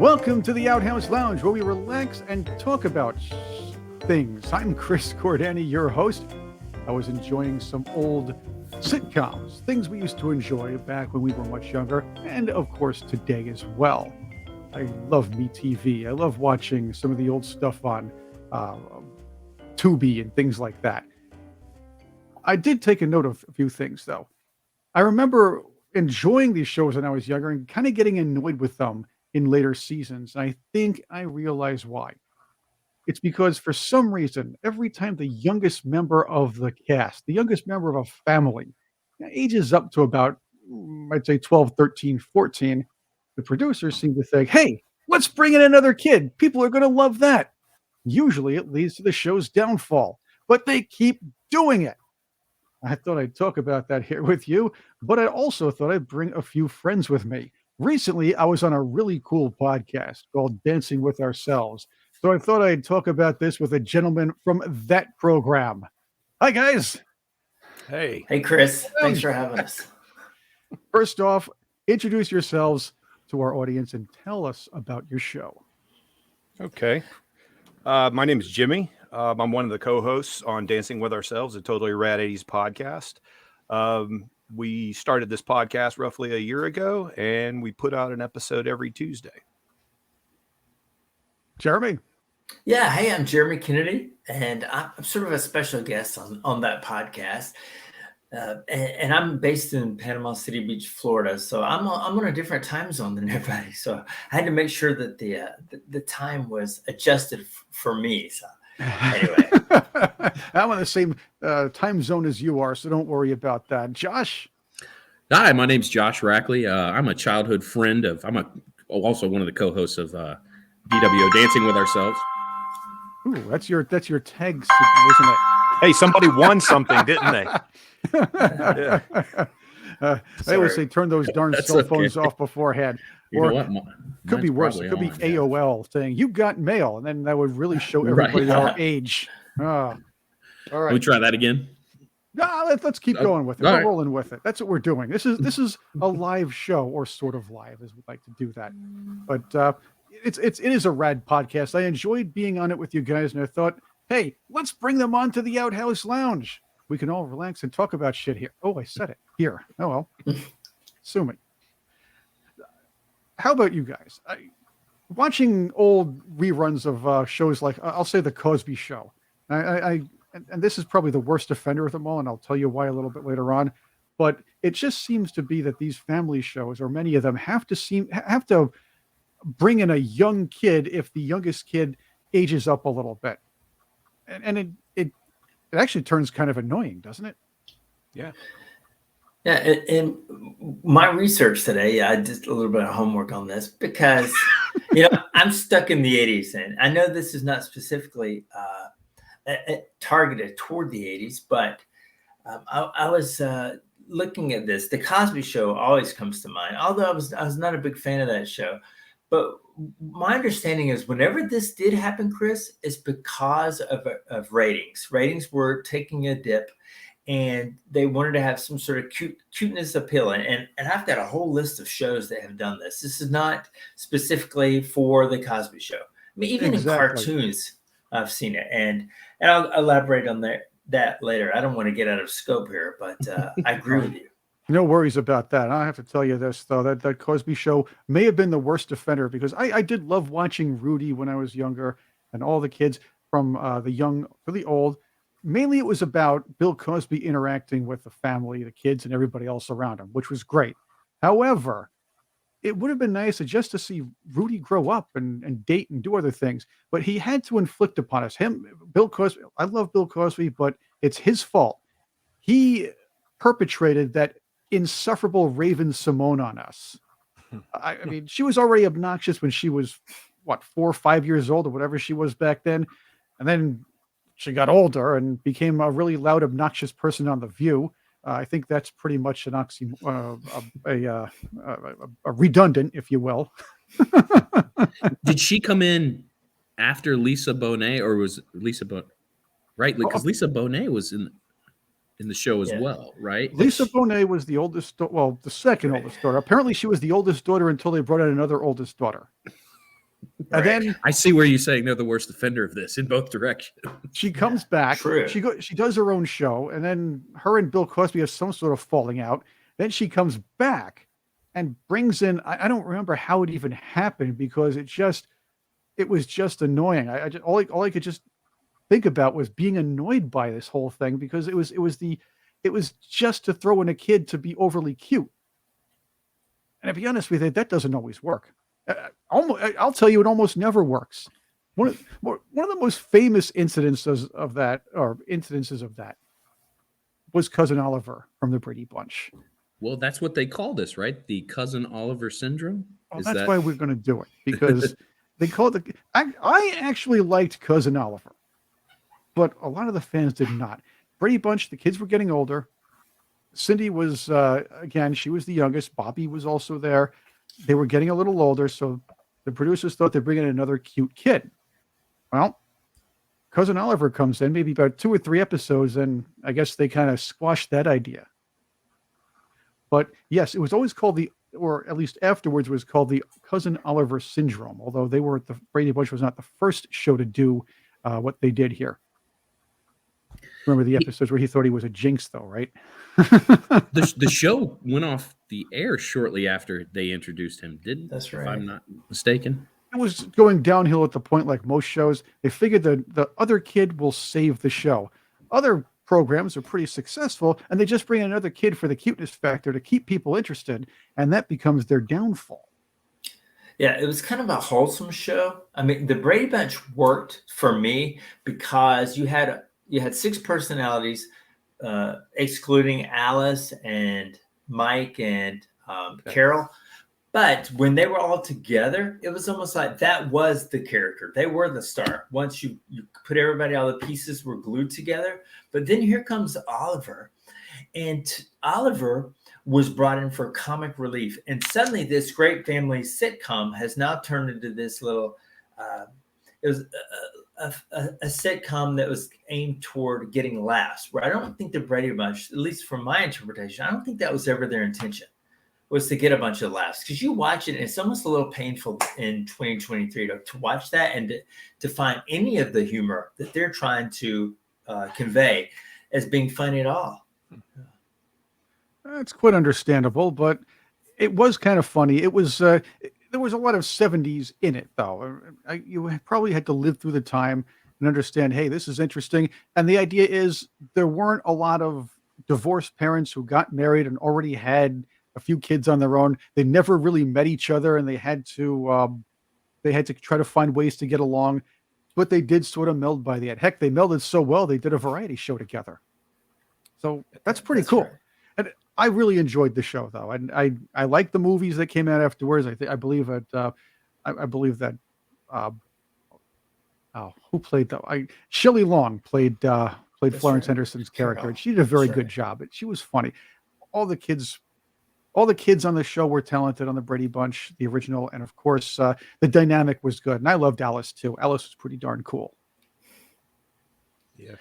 Welcome to the Outhouse Lounge, where we relax and talk about things. I'm Chris Cordani, your host. I was enjoying some old sitcoms, things we used to enjoy back when we were much younger, and of course today as well. I love MeTV. I love watching some of the old stuff on Tubi and things like that. I did take a note of a few things, though. I remember enjoying these shows when I was younger and kind of getting annoyed with them in later seasons. And I think I realize why. It's because for some reason, every time the youngest member of the cast, the youngest member of a family, ages up to about, I'd say 12, 13, 14, the producers seem to think, hey, let's bring in another kid. People are going to love that. Usually it leads to the show's downfall, but they keep doing it. I thought I'd talk about that here with you, but I also thought I'd bring a few friends with me. Recently, I was on a really cool podcast called Dancing with Ourselves. So I thought I'd talk about this with a gentleman from that program. Hi, guys. Hey. Hey, Chris. Thanks for having us. First off, introduce yourselves to our audience and tell us about your show. Okay. My name is Jimmy. I'm one of the co-hosts on Dancing with Ourselves, a Totally Rad 80s podcast. We started this podcast roughly a year ago, and we put out an episode every Tuesday. Jeremy. Yeah. Hey, I'm Jeremy Kennedy, and I'm sort of a special guest on that podcast. And I'm based in Panama City Beach, Florida. So I'm on a different time zone than everybody. So I had to make sure that the time was adjusted for me. So anyway. I'm on the same time zone as you are, so don't worry about that. Josh? Hi, my name's Josh Rackley. I'm a childhood friend of, also one of the co-hosts of DWO Dancing with Ourselves. Ooh, that's your tag, isn't it? Hey, somebody won something, didn't they? Yeah. I always say turn those darn cell phones off beforehand. Or could be worse. It could be AOL saying you got mail, and then that would really show everybody our age. All right. Can we try that again? No, let's keep going with it. We're rolling with it. That's what we're doing. This is a live show, or sort of live, as we like to do that. But it is a rad podcast. I enjoyed being on it with you guys, and I thought, hey, let's bring them on to the Outhouse Lounge. We can all relax and talk about shit here. Oh, I said it here. Oh well, sue me. How about you guys? Watching old reruns of shows like, I'll say, the Cosby Show. And this is probably the worst offender of them all, and I'll tell you why a little bit later on. But it just seems to be that these family shows, or many of them, have to bring in a young kid if the youngest kid ages up a little bit, and it actually turns kind of annoying, doesn't it? Yeah. Yeah, in my research today, I did a little bit of homework on this because, I'm stuck in the 80s, and I know this is not specifically targeted toward the 80s, but I was looking at this. The Cosby Show always comes to mind, although I was not a big fan of that show. But my understanding is whenever this did happen, Chris, it's because of ratings. Ratings were taking a dip, and they wanted to have some sort of cuteness appeal. And I've got a whole list of shows that have done this. This is not specifically for the Cosby Show. I mean, even in cartoons, I've seen it. And I'll elaborate on that later. I don't want to get out of scope here, but I agree with you. No worries about that. I have to tell you this, though, that Cosby Show may have been the worst offender, because I did love watching Rudy when I was younger, and all the kids from the young to the old. Mainly it was about Bill Cosby interacting with the family, the kids, and everybody else around him, which was great. However, it would have been nice just to see Rudy grow up and date and do other things. But he had to inflict upon us. Bill Cosby, I love Bill Cosby, but it's his fault. He perpetrated that insufferable Raven Simone on us. I mean, she was already obnoxious when she was, 4 or 5 years old, or whatever she was back then. And then she got older and became a really loud, obnoxious person on The View. I think that's pretty much an a redundant, if you will. Did she come in after Lisa Bonet, or was Lisa Bonet, right? Because Lisa Bonet was in the show as well, right? Lisa Bonet was the oldest, the second oldest daughter. Apparently she was the oldest daughter until they brought in another oldest daughter. And then I see where you're saying they're the worst offender of this in both directions. she comes back. true. She does her own show, and then her and Bill Cosby have some sort of falling out. Then she comes back and brings in. I don't remember how it even happened because it was just annoying. I just all I could just think about was being annoyed by this whole thing because it was just to throw in a kid to be overly cute. And to be honest with you, that doesn't always work. I'll tell you, it almost never works. One of the most famous incidences of that was Cousin Oliver from the Brady Bunch. Well, that's what they call this, right? The Cousin Oliver syndrome. Well, that's why we're going to do it because they call it I actually liked Cousin Oliver, but a lot of the fans did not. Brady Bunch, the kids were getting older. Cindy was again, she was the youngest. Bobby was also there. They were getting a little older, so the producers thought they'd bring in another cute kid. Well, Cousin Oliver comes in, maybe about 2 or 3 episodes, and I guess they kind of squashed that idea. But yes, it was always called or at least afterwards was called the Cousin Oliver syndrome, although the Brady Bunch was not the first show to do what they did here. Remember the episodes where he thought he was a jinx, though, right? The show went off the air shortly after they introduced him, didn't? That's right. If I'm not mistaken. It was going downhill at the point, like most shows. They figured the other kid will save the show. Other programs are pretty successful, and they just bring in another kid for the cuteness factor to keep people interested, and that becomes their downfall. Yeah, it was kind of a wholesome show. I mean, the Brady Bunch worked for me because you had 6 personalities, excluding Alice and Mike and Carol. But when they were all together, it was almost like that was the character. They were the star. Once you put everybody, all the pieces were glued together. But then here comes Oliver. And Oliver was brought in for comic relief. And suddenly this great family sitcom has now turned into this little, it was a sitcom that was aimed toward getting laughs, where I don't think the Brady Bunch, at least from my interpretation, I don't think that was ever their intention, was to get a bunch of laughs. Because you watch it, and it's almost a little painful in 2023 to watch that and to find any of the humor that they're trying to convey as being funny at all. That's quite understandable, but it was kind of funny. It was there was a lot of 70s in it, though. You probably had to live through the time and understand, hey, this is interesting. And the idea is there weren't a lot of divorced parents who got married and already had a few kids on their own. They never really met each other, and they had to try to find ways to get along. But they did sort of meld by the end. Heck, they melded so well they did a variety show together. So that's pretty cool. Right. And I really enjoyed the show, though, and I like the movies that came out afterwards. I believe that who played that? Shelley Long played Florence right. Henderson's character, Carol. and she did a very That's good right. job. She was funny. All the kids on the show were talented on the Brady Bunch, the original, and of course the dynamic was good. And I loved Alice too. Alice was pretty darn cool. Yeah.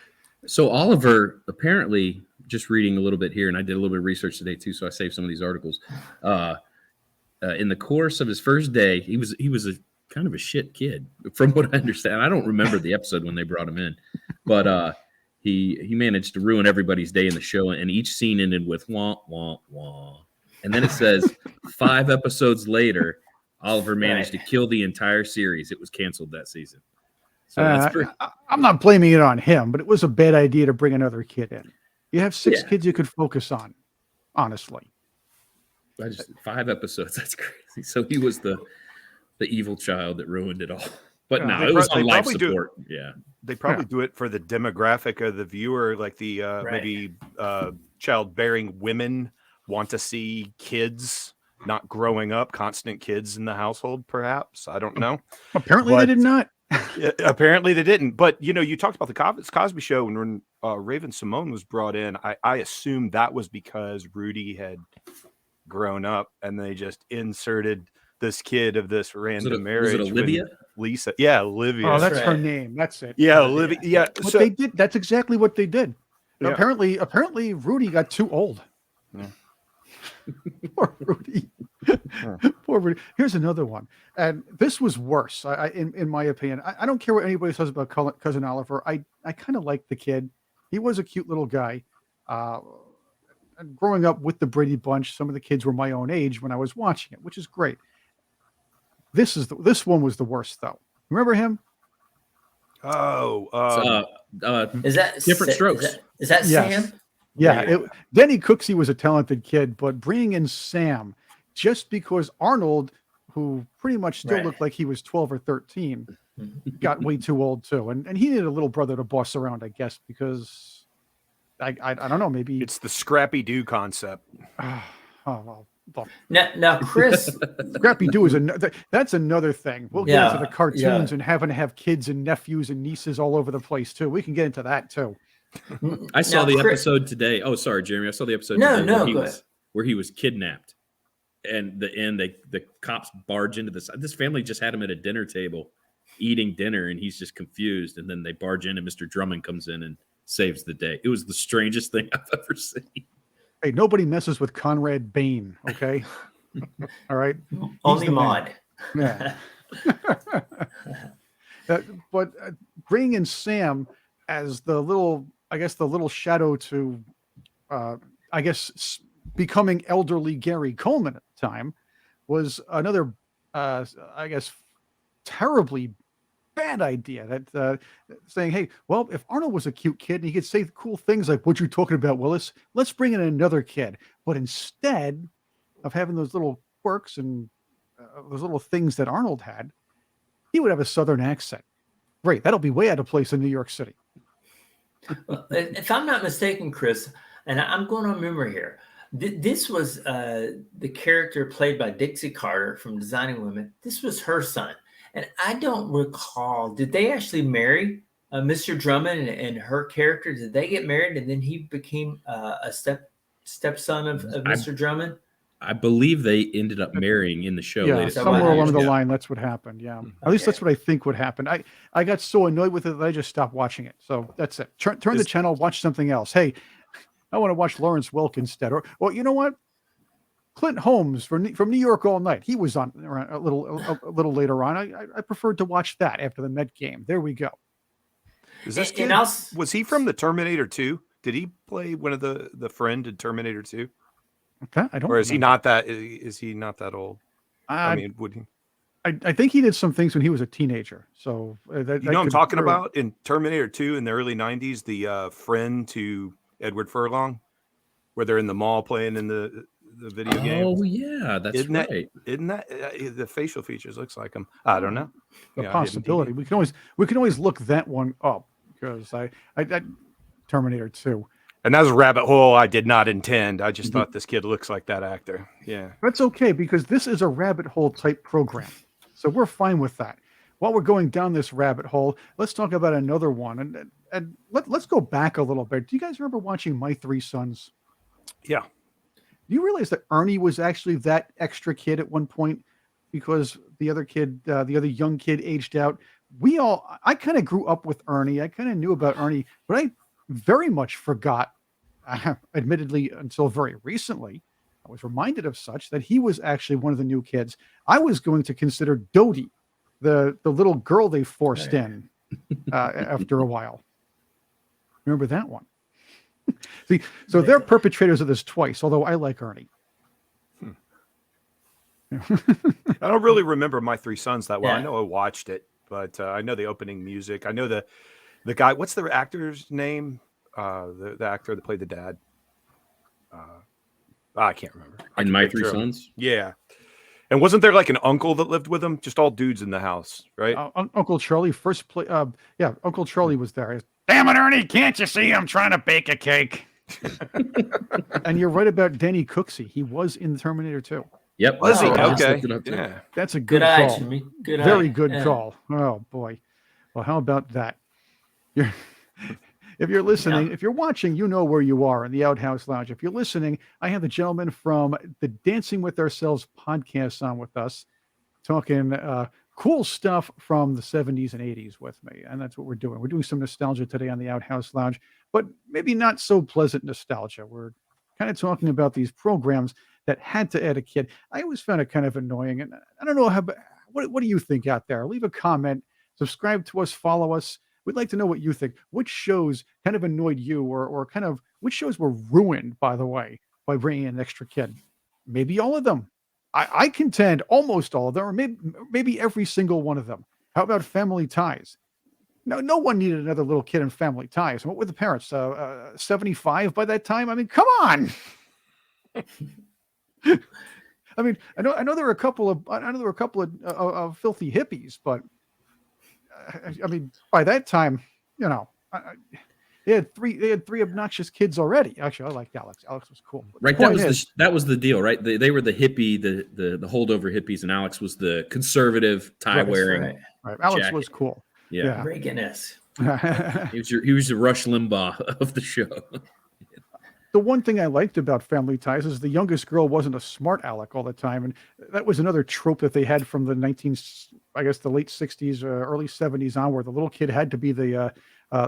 So Oliver, apparently, just reading a little bit here, and I did a little bit of research today too, so I saved some of these articles. In the course of his first day, he was a kind of a shit kid, from what I understand. I don't remember the episode when they brought him in, but he managed to ruin everybody's day in the show, and each scene ended with wah wah wah. And then it says 5 episodes later, Oliver managed to kill the entire series. It was canceled that season. So that's pretty. I'm not blaming it on him, but it was a bad idea to bring another kid in. You have 6 kids you could focus on, honestly. 5 episodes. That's crazy. So he was the evil child that ruined it all. But no, it was on life support. Yeah. They probably do it for the demographic of the viewer, like the maybe childbearing women want to see kids not growing up, constant kids in the household, perhaps. I don't know. Apparently they did not. Apparently they didn't. But, you talked about the Cosby Show, and when Raven Simone was brought in, I assumed that was because Rudy had grown up and they just inserted this kid of this random marriage. Was it Olivia? Lisa. Yeah, Olivia. Oh, that's right. her name. That's it. Yeah, Olivia. Yeah. What So, they did. That's exactly what they did. Yeah. Apparently Rudy got too old. Yeah. Poor Rudy. Poor Rudy. Here's another one, and this was worse. In my opinion, I don't care what anybody says about cousin Oliver. I kind of liked the kid. He was a cute little guy. Uh, and growing up with the Brady Bunch, some of the kids were my own age when I was watching it, which is great. This one was the worst though. Remember him? Oh, Is that Different Strokes. Is that Yes. Sam? Yeah, Denny Cooksey was a talented kid, but bringing in Sam just because Arnold, who pretty much still Right. looked like he was 12 or 13, Mhm. got way too old too, and he needed a little brother to boss around, I guess, because I don't know, maybe it's the Scrappy Doo concept. oh well, Now, Chris, Scrappy Doo is that's another thing. We'll get into Yeah, the cartoons yeah. and having to have kids and nephews and nieces all over the place too. We can get into that too. I saw now, the Chris- episode today. Oh, sorry, Jeremy. I saw the episode No, today no, where go ahead. he was kidnapped, and the cops barge into this family just had him at a dinner table eating dinner, and he's just confused, and then they barge in, and Mr. Drummond comes in and saves the day. It was the strangest thing I've ever seen. Hey, nobody messes with Conrad Bain, okay? All right. Only the man. Maud. Yeah. But bringing in Sam as the little shadow to, becoming elderly Gary Coleman at the time was another, terribly bad idea. That saying, hey, well, if Arnold was a cute kid and he could say cool things like, "What you talking about, Willis? Let's bring in another kid." But instead of having those little quirks and those little things that Arnold had, he would have a Southern accent. Great. That'll be way out of place in New York City. Well, if I'm not mistaken, Chris, and I'm going on memory here, this was the character played by Dixie Carter from Designing Women. This was her son. And I don't recall, did they actually marry Mr. Drummond and her character? Did they get married and then he became a stepson of Mr. Drummond? I believe they ended up marrying in the show. Yeah, later. somewhere on. along the Yeah. line, that's what happened. Yeah. At least Okay. that's what I think would happen. I got so annoyed with it that I just stopped watching it. So that's it. Turn the channel, watch something else. Hey, I want to watch Lawrence Welk instead. Or, well, you know what? Clint Holmes from New York All Night. He was on a little later on. I preferred to watch that after the Met game. There we go. Is this And kid, also- was he from the Terminator 2? Did he play one of the friend in Terminator 2? Okay, I don't. Or is he remember. not that? Is he not that old? I mean, would he? I think he did some things when he was a teenager. So that You know what I'm could talking very- about in Terminator 2 in the early 90s, the friend to Edward Furlong, where they're in the mall playing in the video game. Oh yeah, that's Isn't that- right. Isn't that the facial features looks like him? I don't know. a Yeah, I didn't possibility. We can always look that one up because I Terminator 2. And that was a rabbit hole I did not intend. I just thought this kid looks like that actor. Yeah. That's okay because this is a rabbit hole type program. So we're fine with that. While we're going down this rabbit hole, let's talk about another one. And let's go back a little bit. Do you guys remember watching My Three Sons? Yeah. Do you realize that Ernie was actually that extra kid at one point because the other young kid aged out? I kind of grew up with Ernie. I kind of knew about Ernie, but I very much forgot, admittedly, until very recently. I was reminded of such that he was actually one of the new kids. I was going to consider Dodie, the little girl they forced in after a while. Remember that one? See, so they're perpetrators of this twice, although I like Ernie. I don't really remember My Three Sons that well. I Yeah. know I watched it, but I know the opening music. I know the guy. What's the actor's name? The actor that played the dad. I can't remember. I And can My picture Three him. Sons. Yeah. And wasn't there like an uncle that lived with him? Just all dudes in the house, right? Uncle Charlie Uncle Charlie was there. Damn it, Ernie! Can't you see I'm trying to bake a cake? And you're right about Denny Cooksey. He was in Terminator 2. Yep. Was he? I just Okay. looked it up too. Yeah. That's a Good good eye, call. Jimmy. Good eye. Very good Yeah. call. Oh boy. Well, how about that? If you're listening, Yeah. if you're watching, you know where you are in the Outhouse Lounge. If you're listening, I have the gentleman from the Dancing with Ourselves podcast on with us, talking cool stuff from the 70s and 80s with me. And that's what we're doing. We're doing some nostalgia today on the Outhouse Lounge, but maybe not so pleasant nostalgia. We're kind of talking about these programs that had to add a kid. I always found it kind of annoying, and I don't know what do you think out there? Leave a comment, subscribe to us, follow us. We'd like to know what you think. Which shows kind of annoyed you, or kind of which shows were ruined, by the way, by bringing in an extra kid? Maybe all of them. I contend almost all of them, or maybe every single one of them. How about Family Ties? No one needed another little kid in Family Ties. What were the parents? 75 by that time? I mean, come on. I mean, I know there were a couple of filthy hippies, but I mean, by that time, they had three obnoxious kids already. Actually, I liked Alex. Alex was cool. Right, that was the deal, right? They were the hippie, the holdover hippies, and Alex was the conservative tie wearing. Right. Alex jacket. was cool. Yeah. Reagan-esque. He was the Rush Limbaugh of the show. The one thing I liked about Family Ties is the youngest girl wasn't a smart aleck all the time, and that was another trope that they had from the late 60s, early 70s on, where the little kid had to be the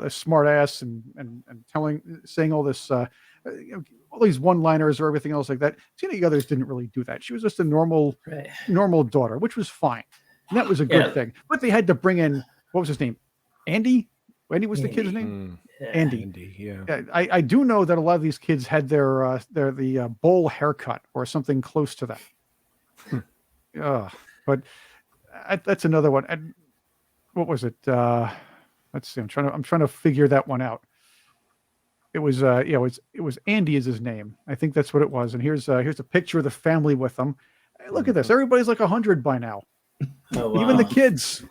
smart ass and saying all this, all these one-liners or everything else like that. Tina Yothers didn't really do that. She was just a normal daughter, which was fine. And that was a good thing. But they had to bring in, what was his name? Andy? Andy was the kid's name? Andy, yeah. I do know that a lot of these kids had the bowl haircut or something close to that. But that's another one. And what was it? Let's see. I'm trying to figure that one out. It was it was Andy is his name. I think that's what it was. And here's a picture of the family with them. Hey, look at this. Everybody's like 100 by now. Oh, wow. Even the kids.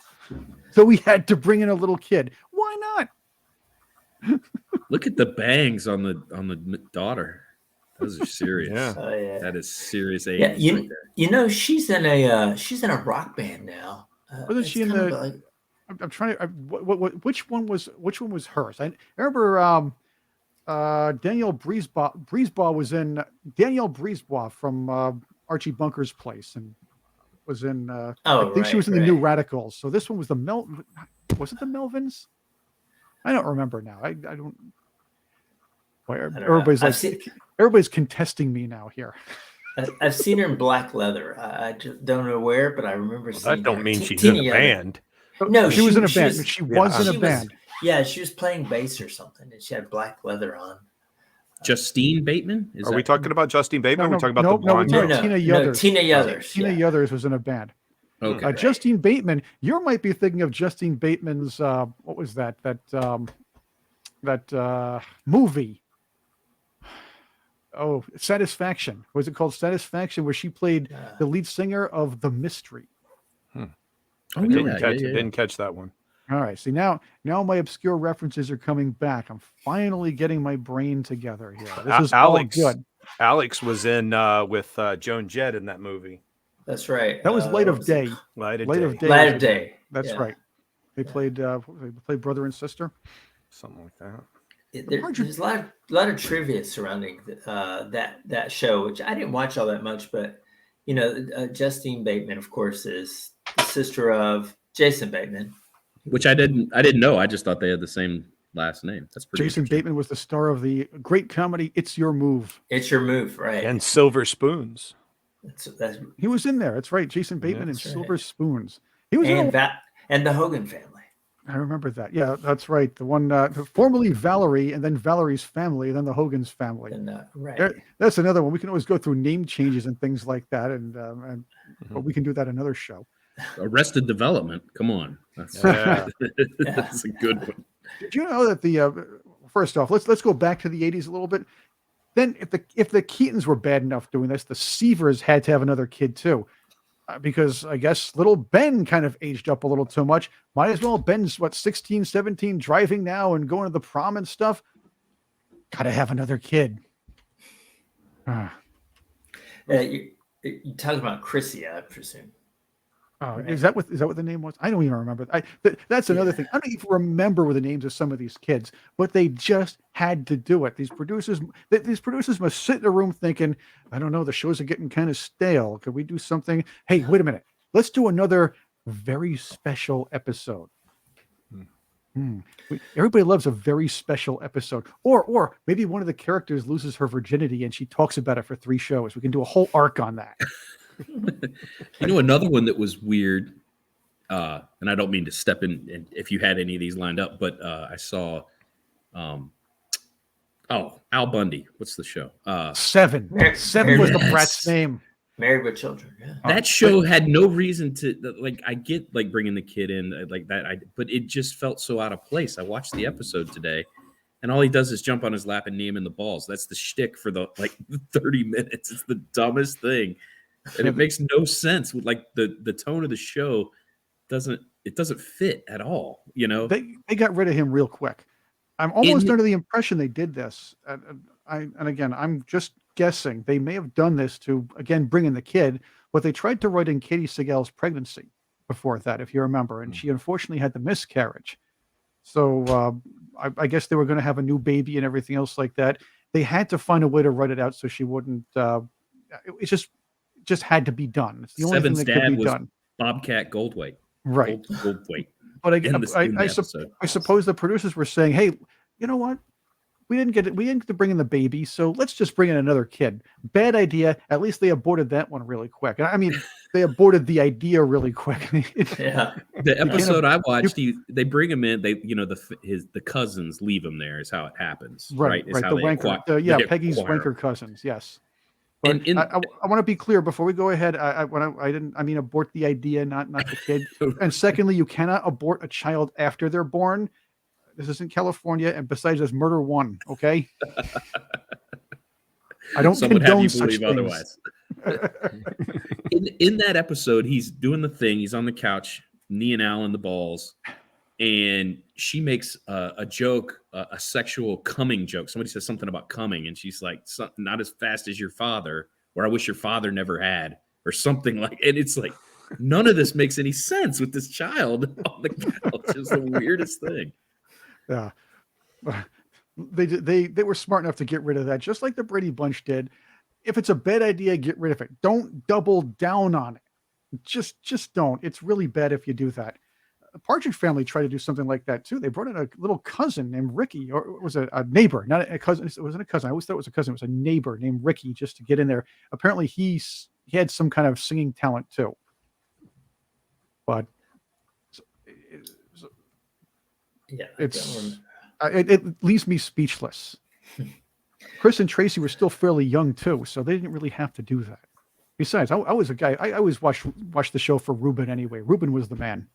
So we had to bring in a little kid. Why not? Look at the bangs on the daughter. Those are serious. Yeah. Oh, yeah. That is serious age. Yeah, right there. she's in a rock band now. Wasn't she in the? I'm trying to. Which one was hers? I remember. Danielle Breezeball was in. Danielle Breezeball from Archie Bunker's Place and was in. I think she was in the New Radicals. So this one was was it the Melvins? I don't remember now. I don't. Everybody's everybody's contesting me now here. I've seen her in black leather. I just don't know where, but I remember seeing That don't her. mean she's in a band. No, she was in a band. She was in a band. Yeah, she was playing bass or something, and she had black leather on. Justine Bateman? Are we talking about Justine Bateman? No, are we talking about the blonde girl? Tina Yothers. Tina Yothers. Tina Yothers was in a band. Okay. Justine Bateman. You might be thinking of Justine Bateman's. What was that? That movie. Oh, Satisfaction. Was it called Satisfaction? Where she played the lead singer of The Mystery. Oh, Didn't catch that one. All right. See, now my obscure references are coming back. I'm finally getting my brain together here. This is Alex, all good. Alex was in with Joan Jett in that movie. That's right. That was Light of Day. Light of Day. Light of Day. That's right. They played brother and sister. Something like that. There's a lot of trivia surrounding that show, which I didn't watch all that much, but Justine Bateman, of course, is the sister of Jason Bateman, which I didn't know. I just thought they had the same last name. That's pretty. Jason Bateman was the star of the great comedy "It's Your Move." It's Your Move, right? And Silver Spoons. He was in there. That's right, Jason Bateman and Silver Spoons. He was and the Hogan family. I remember that. Yeah, that's right. The one formerly Valerie, and then Valerie's family, and then the Hogan's family. Right. That's another one. We can always go through name changes and things like that, but we can do that another show. Arrested Development. Come on, that's a good one. Did you know that first off, let's go back to the 80s a little bit. Then if the Keatons were bad enough doing this, the Seavers had to have another kid too. Because I guess little Ben kind of aged up a little too much. Might as well. Ben's 16, 17, driving now and going to the prom and stuff. Gotta have another kid. You talking about Chrissy, I presume. Is that what the name was? I don't even remember. That's another thing. I don't even remember the names of some of these kids, but they just had to do it. These producers must sit in a room thinking, I don't know, the shows are getting kind of stale. Could we do something? Hey, wait a minute. Let's do another very special episode. Everybody loves a very special episode, or maybe one of the characters loses her virginity and she talks about it for 3 shows. We can do a whole arc on that. You know, another one that was weird, and I don't mean to step in and if you had any of these lined up, but I saw, Al Bundy. What's the show? Seven. Seven was the brat's name. Married with Children. Yeah. That show had no reason to like. I get like bringing the kid in like that, but it just felt so out of place. I watched the episode today, and all he does is jump on his lap and knee him in the balls. That's the shtick for the 30 minutes. It's the dumbest thing, and it makes no sense with like the tone of the show doesn't fit at all. You know, they got rid of him real quick. I'm almost under the impression they did this. And again, I'm just guessing they may have done this to, again, bring in the kid, but they tried to write in Katie Seagal's pregnancy before that, if you remember, and she unfortunately had the miscarriage. So I guess they were going to have a new baby and everything else like that. They had to find a way to write it out so she wouldn't. It just had to be done. It's the only Seven's thing that could dad be was done. Bobcat Goldthwait. Right. Goldthwait. But again, I suppose the producers were saying, "Hey, you know what? We didn't get to bring in the baby, so let's just bring in another kid." Bad idea. At least they aborted that one really quick. I mean, they aborted the idea really quick. Yeah. The episode I watched, they bring him in. They, the cousins leave him there. Is how it happens, right? Is Right. how The wanker, Peggy's wanker cousins. Yes. But I want to be clear before we go ahead. I mean abort the idea, not the kid. And secondly, you cannot abort a child after they're born. This isn't California, and besides, there's murder 1. Okay. I don't condone such things. Otherwise. in that episode, he's doing the thing. He's on the couch, kneeing Al in the balls, and she makes a joke, a sexual coming joke. Somebody says something about coming, and she's like, "Not as fast as your father," or "I wish your father never had," or something like. And it's like, none of this makes any sense with this child on the couch. It's the weirdest thing. Yeah, they were smart enough to get rid of that, just like the Brady Bunch did. If it's a bad idea, get rid of it. Don't double down on it. Just don't. It's really bad if you do that. The Partridge Family tried to do something like that too. They brought in a little cousin named Ricky, or it was a neighbor, not a cousin. It wasn't a cousin. I always thought it was a cousin. It was a neighbor named Ricky, just to get in there. Apparently, he had some kind of singing talent too. But yeah, it leaves me speechless. Chris and Tracy were still fairly young too, so they didn't really have to do that. Besides, I was a guy. I always watched the show for Ruben anyway. Ruben was the man.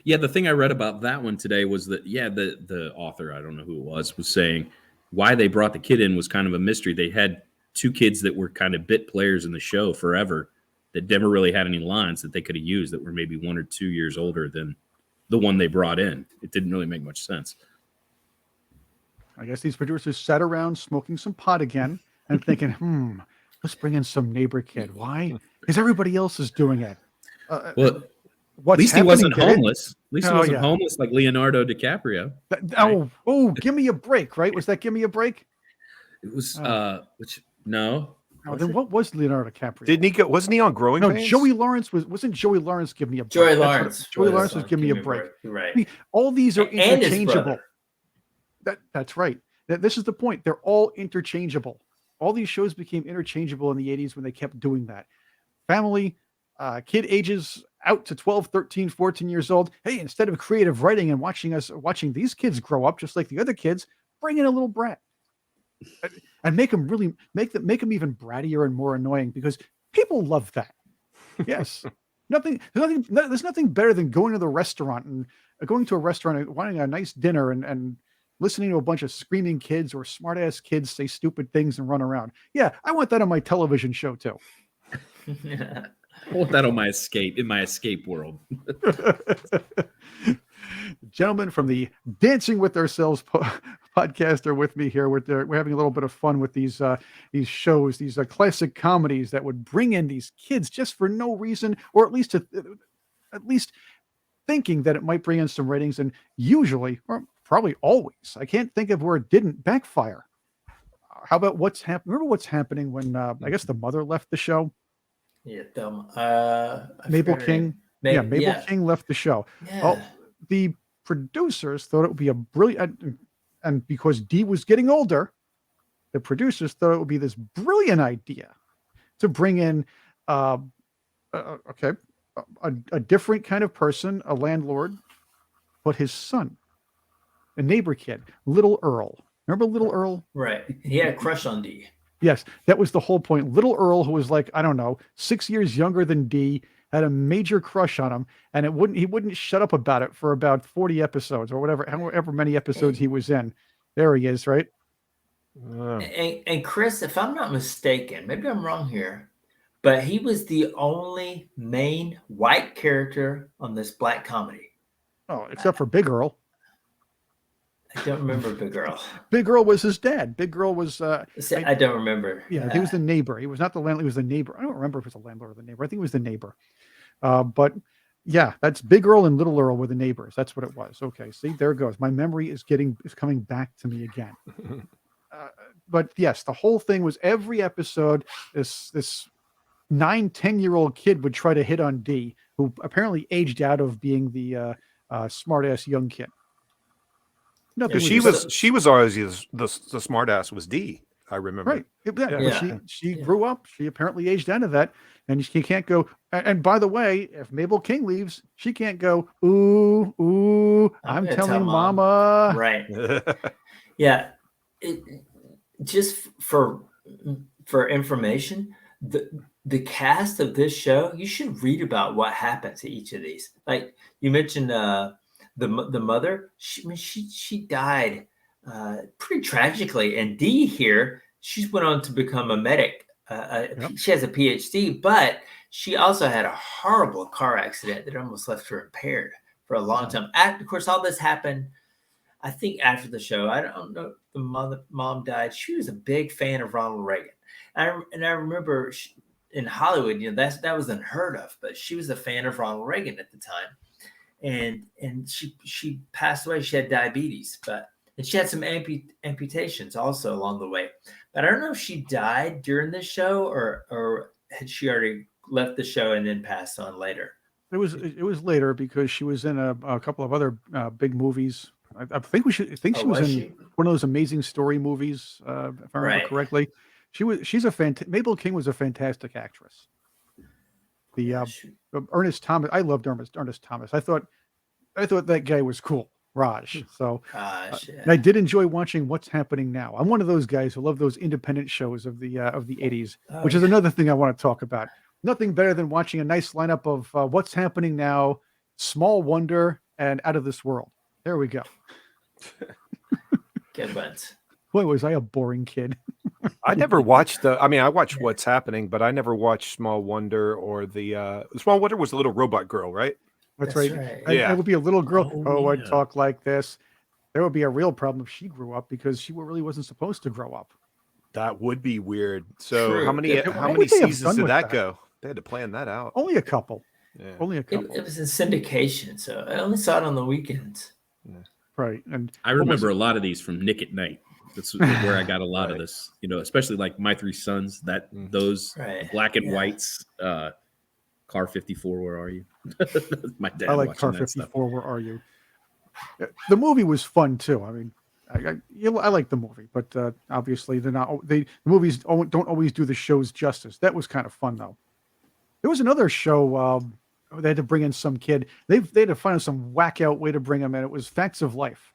Yeah, the thing I read about that one today was that, the author, I don't know who it was saying why they brought the kid in was kind of a mystery. They had 2 kids that were kind of bit players in the show forever that never really had any lines that they could have used, that were maybe 1 or 2 years older than the one they brought in. It didn't really make much sense. I guess these producers sat around smoking some pot again and thinking, let's bring in some neighbor kid. Why? Because everybody else is doing it. Well, at least he wasn't homeless. At least he wasn't homeless like Leonardo DiCaprio. Give me a break, right? Was that Give Me a Break? It was, no. Oh, then what was Leonardo DiCaprio? Didn't he go? Wasn't he on Growing Pains? No, Joey Lawrence wasn't Joey Lawrence Give Me a Break. Joey Lawrence. Joey Lawrence was Give Me a Break. Right. I mean, all these are And interchangeable. That's right. This is the point. They're all interchangeable. All these shows became interchangeable in the 80s when they kept doing that. Family, kid ages out to 12, 13, 14 years old. Hey, instead of creative writing and watching these kids grow up just like the other kids, bring in a little brat. And make them even brattier and more annoying, because people love that. Yes. There's nothing better than going to a restaurant and wanting a nice dinner and listening to a bunch of screaming kids or smart ass kids say stupid things and run around. Yeah, I want that on my television show too. I want that on my escape world. Gentlemen from the Dancing with Ourselves podcast are with me here. We're having a little bit of fun with these shows, these classic comedies that would bring in these kids just for no reason, or at least thinking that it might bring in some ratings, and usually, or probably always, I can't think of where it didn't backfire. How about what's happening? Remember what's happening when I guess the mother left the show? Yeah, Mabel King. Mabel Yeah. King left the show. Yeah. Oh, the producers thought it would be a brilliant, and because Dee was getting older, the producers thought it would be this brilliant idea to bring in, uh, a different kind of person, a landlord, but his son, a neighbor kid, Little Earl. Remember Little Earl? Right. He had a crush on Dee. Yes, that was the whole point. Little Earl, who was like, I don't know, 6 years younger than Dee, had a major crush on him, and he wouldn't shut up about it for about 40 episodes or whatever, however many episodes he was in. There he is, right? Oh. And Chris, if I'm not mistaken, maybe I'm wrong here, but he was the only main white character on this black comedy. Oh, except for Big Earl. I don't remember Big Earl. Big Earl was his dad. Big Earl was I don't remember. yeah, he was the neighbor. He was not the landlord, he was the neighbor. I don't remember if it was the landlord or the neighbor. I think it was the neighbor. But yeah, that's Big Earl and Little Earl were the neighbors. That's what it was. Okay, see, there it goes. My memory is coming back to me again. But yes, the whole thing was every episode, this 9-10-year-old kid would try to hit on Dee, who apparently aged out of being the smart-ass young kid. Nothing She was always the smart ass was Dee. I remember. right. Yeah. Yeah. She grew up. She apparently aged out of that, and she can't go. And by the way, if Mabel King leaves, she can't go. Ooh, I'm gonna telling tell Mom. Mama. Right. Yeah. Just for information, the cast of this show, you should read about what happens to each of these. Like you mentioned, the mother, she died pretty tragically, and Dee here, she's went on to become a medic. She has a PhD, but she also had a horrible car accident that almost left her impaired for a long time. Of course, all this happened, I think, after the show. I don't know if the mom died. She was a big fan of Ronald Reagan. And I remember in Hollywood, that was unheard of, but she was a fan of Ronald Reagan at the time. And she passed away. She had diabetes, and she had some amputations also along the way. But I don't know if she died during the show or had she already left the show and then passed on later. It was later because she was in a couple of other big movies. I think she was in one of those Amazing Story movies, if I remember correctly. Mabel King was a fantastic actress. Ernest Thomas, I loved Ernest Thomas. I thought that guy was cool, Raj. So and I did enjoy watching What's Happening Now. I'm one of those guys who love those independent shows of the 80s, which is another thing I want to talk about. Nothing better than watching a nice lineup of What's Happening Now, Small Wonder, and Out of This World. There we go. Good ones. Boy, was I a boring kid. I never watched I watched What's Happening, but I never watched Small Wonder or the Small Wonder was the little robot girl, right? That's right. Yeah. I would be a little girl. I'd talk like this. There would be a real problem if she grew up because she really wasn't supposed to grow up. That would be weird. So True. how many seasons did that go? They had to plan that out. Only a couple. Yeah. Only a couple. It was in syndication, so I only saw it on the weekends. Yeah. Right. And I remember a lot of these from Nick at Night. That's where I got a lot of this, especially like My Three Sons, those black and whites, Car 54, where are you? My dad. I like Car 54, where are you? The movie was fun too. I mean, I like the movie, but obviously the movies don't always do the shows justice. That was kind of fun though. There was another show they had to bring in some kid. They had to find some whack out way to bring him in. It was Facts of Life.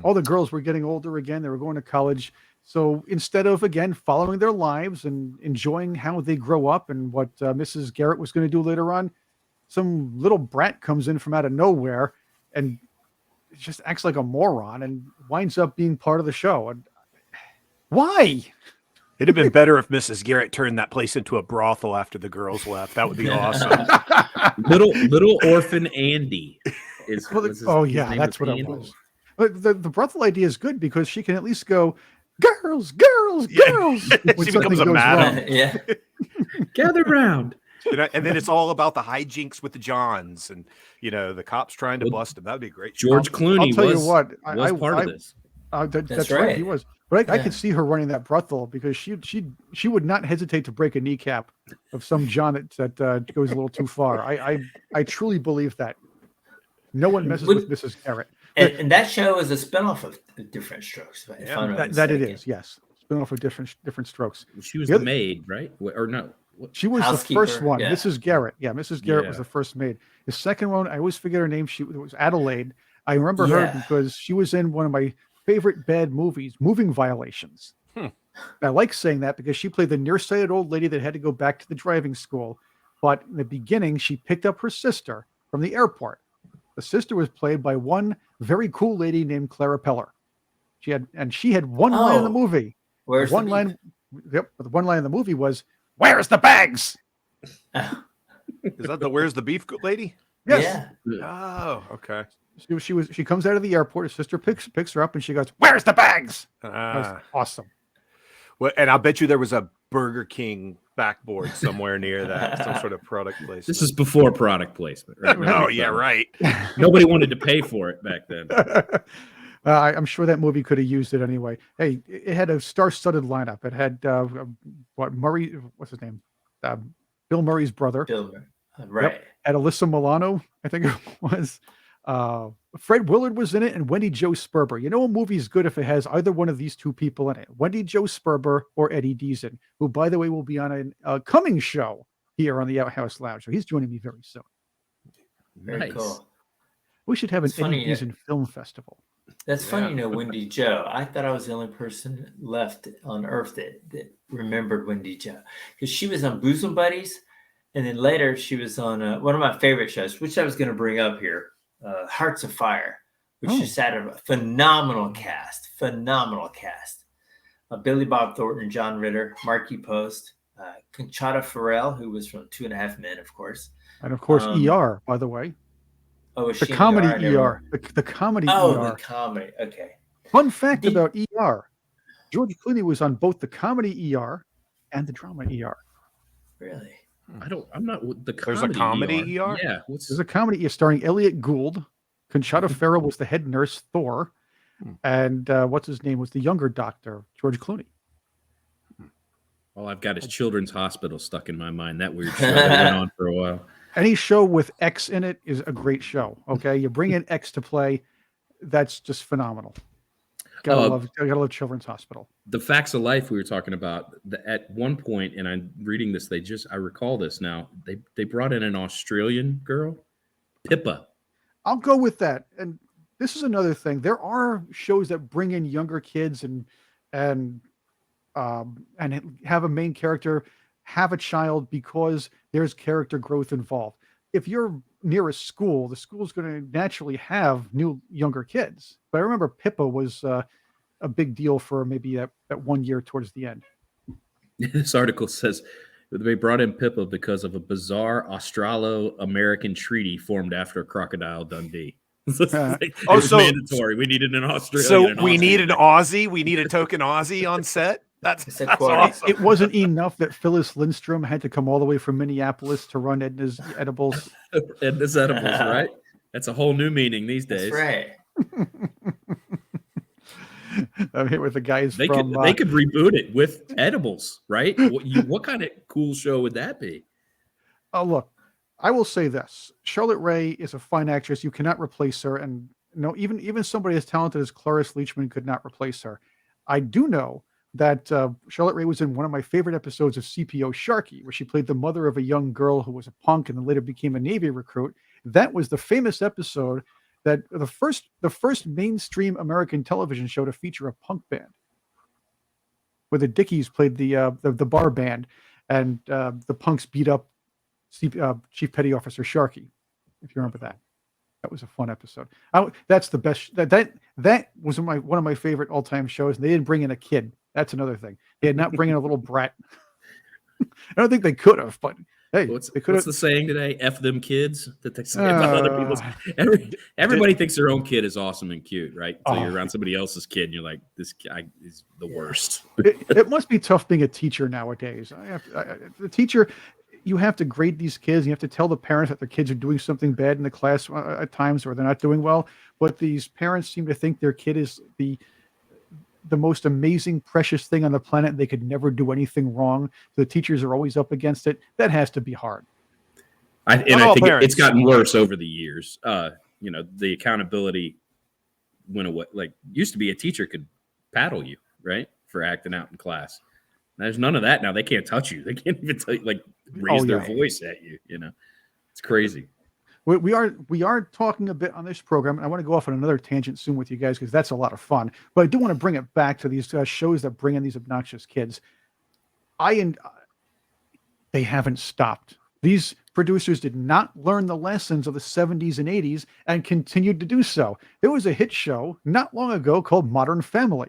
All the girls were getting older again. They were going to college. So instead of, again, following their lives and enjoying how they grow up and what Mrs. Garrett was going to do later on, some little brat comes in from out of nowhere and just acts like a moron and winds up being part of the show. And why? It'd have been better if Mrs. Garrett turned that place into a brothel after the girls left. That would be awesome. Little orphan Andy is. That's what it was. But the brothel idea is good because she can at least go, girls. When she becomes a madam. Yeah. Gather round. And then it's all about the hijinks with the Johns and the cops trying to bust him. That would be great. George Clooney I'll tell you what, was part of this. That's right. He was. But I could see her running that brothel because she would not hesitate to break a kneecap of some John that goes a little too far. I truly believe that. No one messes Would- with Mrs. Garrett. And that show is a spinoff of Dif'rent Strokes. If Yeah, I'm not That it mistaken. is, yes. Spin-off of different strokes. She was The the other- maid, right? Or no? What? She was the first Housekeeper, one, yeah. Mrs. Garrett. Yeah, Mrs. Garrett was Yeah. the first maid. The second one, I always forget her name. It was Adelaide. I remember her Yeah. because she was in one of my favorite bad movies, Moving Violations. I like saying that because she played the nearsighted old lady that had to go back to the driving school. But in the beginning, she picked up her sister from the airport. The sister was played by one very cool lady named Clara Peller. She had one line in the Oh, movie. Where's one the line? Yep. The one line in the movie was, "Where's the bags?" beef? Is that the where's the beef lady? Yes. Yeah. Oh, okay. She comes out of the airport. Her sister picks her up, and she goes, "Where's the bags?" That was Ah. awesome. Well, and I'll bet you there was a Burger King backboard somewhere near that, some sort of product placement. This is before product placement, right? Oh yeah, right. Nobody wanted to pay for it back then. I'm sure that movie could have used it anyway. Hey, it had a star-studded lineup. It had Murray? What's his name? Bill Murray's brother. Bill Murray. Right. Had Alyssa Milano, I think it was. Fred Willard was in it, and Wendy Jo Sperber. You know, a movie's good if it has either one of these two people in it: Wendy Jo Sperber or Eddie Deason, who, by the way, will be on a coming show here on the Outhouse Lounge. So he's joining me very soon. Very Nice. cool. We should have an It's funny, Eddie Deason film festival. That's funny, Yeah. you know, Wendy Jo. I thought I was the only person left on Earth that remembered Wendy Jo because she was on Bosom Buddies, and then later she was on one of my favorite shows, which I was going to bring up here, Hearts of Fire, which Oh. just had a phenomenal cast. Billy Bob Thornton, John Ritter, Marky Post, Conchata Farrell, who was from Two and a Half Men, of course. And of course, Um, ER, by the way. Oh, was The she in comedy I never- ER. The comedy Oh, ER. the comedy. Okay. Fun fact Did- about ER. George Clooney was on both the comedy ER and the drama ER. Really? I'm not the comedy. There's a comedy ER? Yeah. What's There's a comedy ER starring Elliot Gould. Conchata Farrell was the head nurse, Thor. And what's his name was the younger doctor, George Clooney. all I've got is Children's Hospital stuck in my mind. That weird show that went on for a while. Any show with X in it is a great show. Okay, you bring in X to play, that's just phenomenal. Gotta love Children's Hospital. The Facts of Life we were talking about, at one point, and I'm reading this, I recall this now, they brought in an Australian girl, Pippa. I'll go with that. And this is another thing. There are shows that bring in younger kids and have a main character have a child because there's character growth involved. If you're near a school, the school's going to naturally have younger kids. But I remember Pippa was a big deal for maybe that 1 year towards the end. This article says they brought in Pippa because of a bizarre Australo-American treaty formed after Crocodile Dundee. It was so- mandatory. We needed an Australian. So and we need Austrian. an Aussie. We need a token Aussie on set. That's It's a that's quote. awesome. It wasn't enough that Phyllis Lindstrom had to come all the way from Minneapolis to run Edna's Edibles. And this edibles, right? That's a whole new meaning these That's days. right. I'm here with the guys They from. could reboot it with edibles, right? What kind of cool show would that be? Oh, look, I will say this: Charlotte Rae is a fine actress. You cannot replace her, and no, even somebody as talented as Cloris Leachman could not replace her. I do know that Charlotte Rae was in one of my favorite episodes of CPO Sharky, where she played the mother of a young girl who was a punk and then later became a Navy recruit. That was the famous episode that the first mainstream American television show to feature a punk band, where the Dickies played the bar band, and the punks beat up Chief Petty Officer Sharky. If you remember that. That was a fun episode. That's the best. That was one of my favorite all-time shows. And they didn't bring in a kid. That's another thing. They had not bring in a little brat. I don't think they could have, but hey, What's they could have. the saying today? F them kids that they say about other people's. Everybody thinks their own kid is awesome and cute, right? Until you're around somebody else's kid and you're like, this guy is the worst. It must be tough being a teacher nowadays. The teacher, you have to grade these kids. You have to tell the parents that their kids are doing something bad in the class at times, or they're not doing well. But these parents seem to think their kid is the most amazing, precious thing on the planet, and they could never do anything wrong. So the teachers are always up against it. That has to be hard. I think parents. it's gotten worse over the years. the accountability went away. Like, used to be a teacher could paddle you, right, for acting out in class. There's none of that now. They can't touch you. They can't even raise their voice at you. It's crazy. We are talking a bit on this program, and I want to go off on another tangent soon with you guys because that's a lot of fun. But I do want to bring it back to these shows that bring in these obnoxious kids. They haven't stopped. These producers did not learn the lessons of the 70s and 80s and continued to do so. There was a hit show not long ago called Modern Family.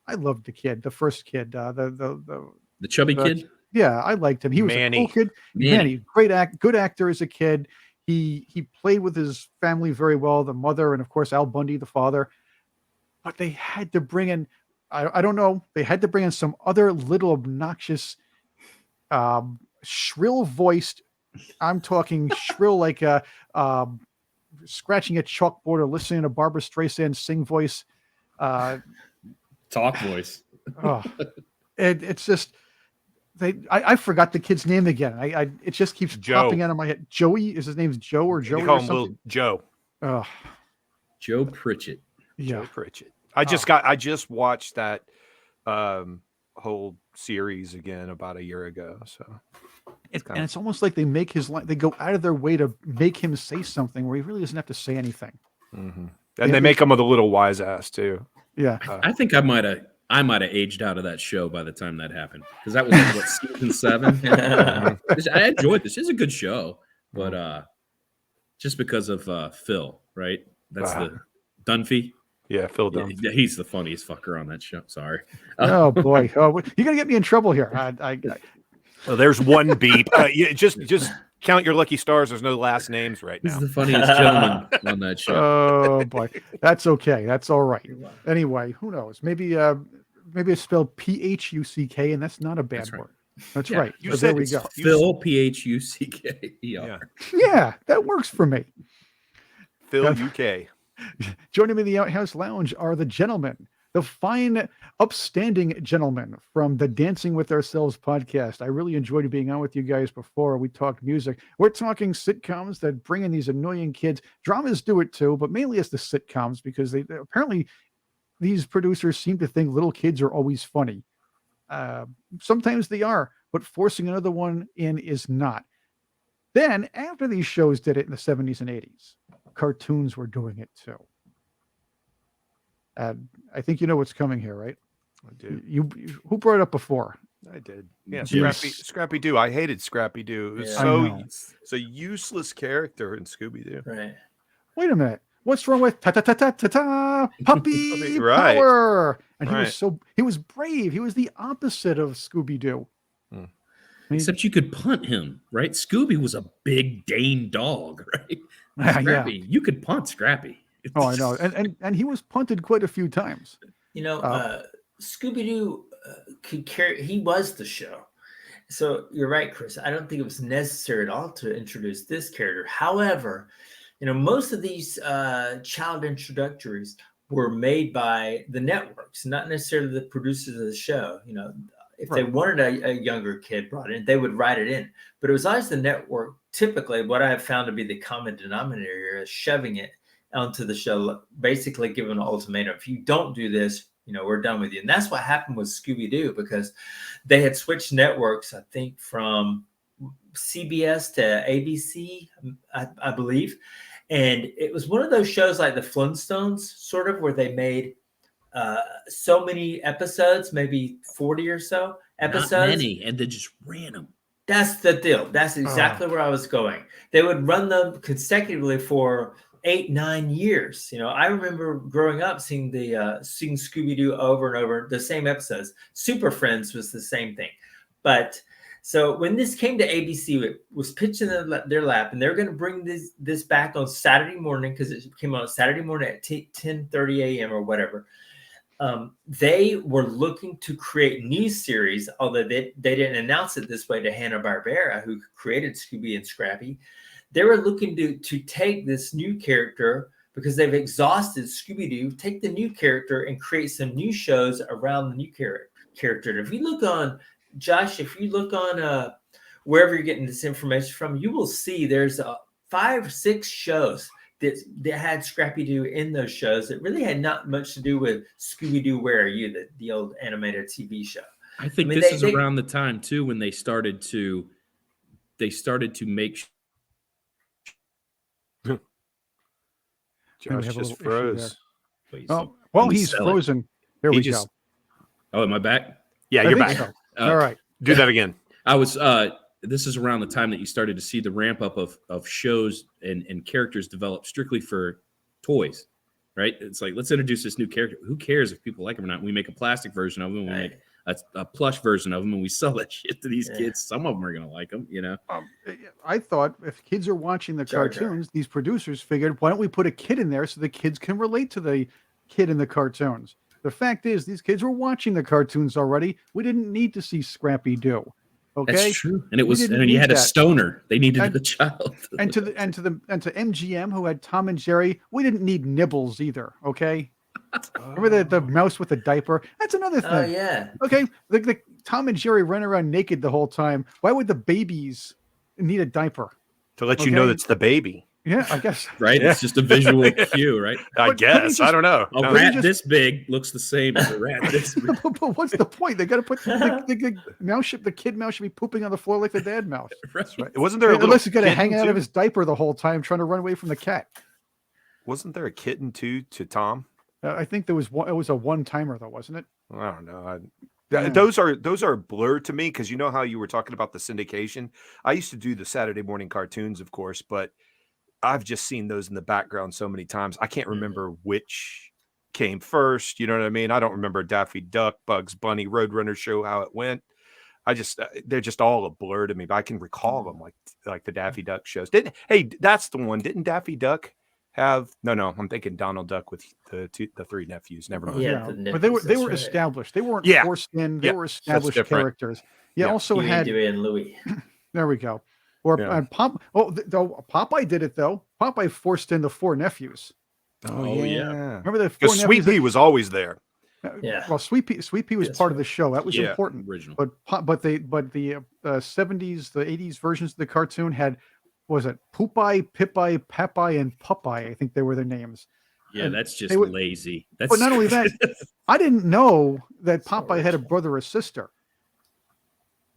I loved the kid, the first kid, the chubby kid. Yeah, I liked him. He was Manny. a cool kid. Manny, good actor as a kid. He played with his family very well, the mother, and of course Al Bundy, the father. But they had to bring in, I don't know, they had to bring in some other little obnoxious, shrill voiced. I'm talking shrill like scratching a chalkboard or listening to Barbara Streisand sing voice. Talk voice. It's just I forgot the kid's name again. It just keeps popping out of my head. Joey, is his name's Joe or Joey? They call or him something? Little Joe. Joe Pritchett. Yeah. Joe Pritchett. I just watched that whole series again about a year ago. So it's almost like they make they go out of their way to make him say something where he really doesn't have to say anything. Mm-hmm. And they make him with a little wise ass too. Yeah. I think I might have aged out of that show by the time that happened, because that was season 7. I enjoyed this. It's a good show, but just because of Phil, right? That's the Dunphy. Yeah, Phil Dunphy. Yeah, he's the funniest fucker on that show. Sorry. Oh boy, you're gonna get me in trouble here. Well, there's one beep. Just count your lucky stars. There's no last names right now. He's the funniest gentleman on that show. Oh boy, that's okay. That's all right. Anyway, who knows? Maybe it's spelled Phuck, and that's not a bad word. That's right. You so there we go. Phil Phucker. Yeah, that works for me. Phil UK. Joining me in the Outhouse Lounge are the gentlemen, the fine, upstanding gentlemen from the Dancing with Ourselves podcast. I really enjoyed being on with you guys before. We talked music. We're talking sitcoms that bring in these annoying kids. Dramas do it too, but mainly it's the sitcoms because they apparently these producers seem to think little kids are always funny. Sometimes they are, but forcing another one in is not. Then, after these shows did it in the 70s and 80s, cartoons were doing it too. I think you know what's coming here, right? I do. You who brought it up before? I did. Yeah, Yes. Scrappy Doo. I hated Scrappy Doo. It was it's a useless character in Scooby Doo. Right. Wait a minute. What's wrong with ta-ta-ta-ta-ta-ta puppy Right. power? And he was brave. He was the opposite of Scooby-Doo. Except you could punt him, right? Scooby was a big Dane dog, right? Scrappy, you could punt Scrappy. Oh, I know. And he was punted quite a few times. Scooby-Doo could carry. He was the show. So you're right, Chris. I don't think it was necessary at all to introduce this character. However, most of these child introductories were made by the networks, not necessarily the producers of the show. If they wanted a younger kid brought in, they would write it in. But it was always the network. Typically, what I have found to be the common denominator here is shoving it onto the show, basically giving an ultimatum. If you don't do this, we're done with you. And that's what happened with Scooby-Doo, because they had switched networks, I think, from CBS to ABC, I believe. And it was one of those shows like the Flintstones, sort of, where they made so many episodes, maybe 40 or so episodes. Not many, and they just ran them. That's the deal. That's exactly where I was going. They would run them consecutively for 8-9 years. I remember growing up seeing seeing Scooby-Doo over and over, the same episodes. Super Friends was the same thing. But so when this came to ABC, it was pitched in their lap, and they're going to bring this back on Saturday morning, because it came on Saturday morning at 10:30 a.m. or whatever. They were looking to create new series, although they didn't announce it this way to Hanna-Barbera, who created Scooby and Scrappy. They were looking to take this new character, because they've exhausted Scooby-Doo, take the new character and create some new shows around the new character. And if you look on, Josh, wherever you're getting this information from, you will see there's 5 or 6 shows that had Scrappy Doo in those shows that really had not much to do with Scooby Doo. Where Are You? The old animated TV show. I think mean, this is around the time too when they started to make. We Josh have a just little issue froze. Oh, well, Let me he's sell it. frozen. There He we just- go. Oh, am I back? Yeah, I you're think back. so. All right. Do that again. I was. This is around the time that you started to see the ramp up of shows and characters developed strictly for toys, right? It's like, let's introduce this new character. Who cares if people like them or not? We make a plastic version of them. We make a plush version of them, and we sell that shit to these kids. Some of them are gonna like them, you know. I thought if kids are watching the Jar Jar. cartoons, these producers figured, why don't we put a kid in there so the kids can relate to the kid in the cartoons? The fact is, these kids were watching the cartoons already. We didn't need to see Scrappy Doo. Okay, That's true. And it We was, didn't and you need had a that. stoner. They needed And- a child. and to MGM, who had Tom and Jerry, we didn't need Nibbles either. Okay, remember the mouse with the diaper? That's another thing. Oh yeah. Okay, the Tom and Jerry run around naked the whole time. Why would the babies need a diaper? To let you know Okay. that's the baby. Yeah, I guess. Right? Yeah. It's just a visual cue, right? I But couldn't he guess. I don't know. A No. rat just- this big looks the same as a rat this big. But what's the point? They got to put the mouse. The kid mouse should be pooping on the floor like the dad mouse. Right. Wasn't there a little Unless he's got to kitten hang out of too? his diaper the whole time trying to run away from the cat. Wasn't there a kitten too to Tom? I think there was one. It was a one timer though, wasn't it? I don't know. Yeah. Those are blurred to me because you know how you were talking about the syndication. I used to do the Saturday morning cartoons, of course, but I've just seen those in the background so many times. I can't remember which came first. You know what I mean? I don't remember Daffy Duck, Bugs Bunny, Roadrunner show, how it went. I just they're just all a blur to me, but I can recall them like the Daffy Duck shows. Hey, that's the one. Didn't Daffy Duck have? No, I'm thinking Donald Duck with the three nephews. Never mind. Yeah, but they were that's right. established. They weren't Yeah. forced in. They Yeah, were that's established different. characters. You Yeah. also Huey, had. Dewey, and Louie. There we go. Or Yeah. Pop. Oh, Popeye did it though. Popeye forced in the four nephews. Oh, yeah. Remember the four Because Sweet nephews? Pea was always there. Yeah. Well, Sweet Pea was That's part of right. the show. That was Yeah. important. Original. But the 70s, the 80s versions of the cartoon had, what was it Poopeye, Pipeye, Papeye, and Popeye? I think they were their names. Yeah, that's just they would- lazy. That's But not only that, I didn't know that Popeye had a brother or sister.